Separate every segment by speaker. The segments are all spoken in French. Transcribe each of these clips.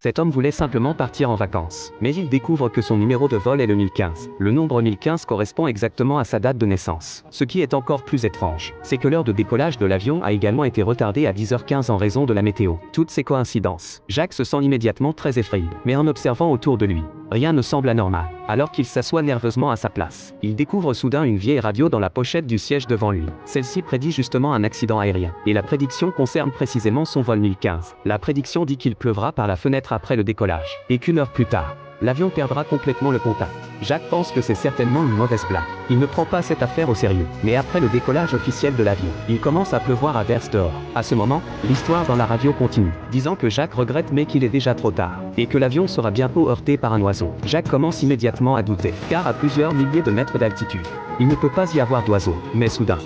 Speaker 1: Cet homme voulait simplement partir en vacances. Mais il découvre que son numéro de vol est le 1015. Le nombre 1015 correspond exactement à sa date de naissance. Ce qui est encore plus étrange, c'est que l'heure de décollage de l'avion a également été retardée à 10h15 en raison de la météo. Toutes ces coïncidences. Jacques se sent immédiatement très effrayé. Mais en observant autour de lui, rien ne semble anormal. Alors qu'il s'assoit nerveusement à sa place, il découvre soudain une vieille radio dans la pochette du siège devant lui. Celle-ci prédit justement un accident aérien. Et la prédiction concerne précisément son vol 1015. La prédiction dit qu'il pleuvra par la fenêtre après le décollage. Et qu'une heure plus tard, l'avion perdra complètement le contact. Jacques pense que c'est certainement une mauvaise blague. Il ne prend pas cette affaire au sérieux. Mais après le décollage officiel de l'avion, il commence à pleuvoir à verse dehors. À ce moment, l'histoire dans la radio continue, disant que Jacques regrette mais qu'il est déjà trop tard, et que l'avion sera bientôt heurté par un oiseau. Jacques commence immédiatement à douter, car à plusieurs milliers de mètres d'altitude, il ne peut pas y avoir d'oiseau. Mais soudain,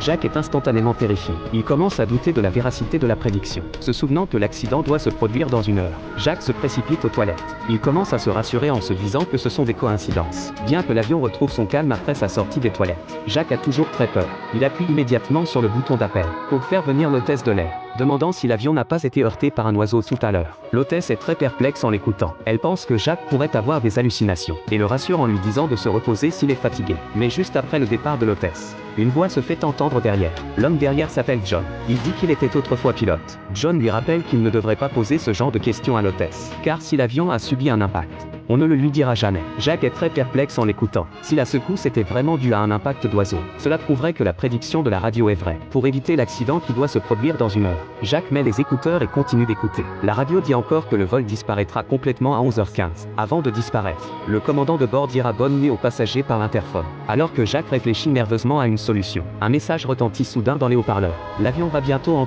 Speaker 1: Jacques est instantanément terrifié. Il commence à douter de la véracité de la prédiction. Se souvenant que l'accident doit se produire dans une heure, Jacques se précipite aux toilettes. Il commence à se rassurer en se disant que ce sont des coïncidences. Bien que l'avion retrouve son calme après sa sortie des toilettes, Jacques a toujours très peur. Il appuie immédiatement sur le bouton d'appel pour faire venir l'hôtesse de l'air, demandant si l'avion n'a pas été heurté par un oiseau tout à l'heure. L'hôtesse est très perplexe en l'écoutant. Elle pense que Jacques pourrait avoir des hallucinations et le rassure en lui disant de se reposer s'il est fatigué. Mais juste après le départ de l'hôtesse, une voix se fait entendre derrière. L'homme derrière s'appelle John. Il dit qu'il était autrefois pilote. John lui rappelle qu'il ne devrait pas poser ce genre de questions à l'hôtesse, car si l'avion a subi un impact, on ne le lui dira jamais. Jacques est très perplexe en l'écoutant. Si la secousse était vraiment due à un impact d'oiseau, cela prouverait que la prédiction de la radio est vraie. Pour éviter l'accident qui doit se produire dans une heure, Jacques met les écouteurs et continue d'écouter. La radio dit encore que le vol disparaîtra complètement à 11h15. Avant de disparaître, le commandant de bord dira bonne nuit aux passagers par l'interphone. Alors que Jacques réfléchit nerveusement à une solution, un message retentit soudain dans les haut-parleurs. L'avion va bientôt entrer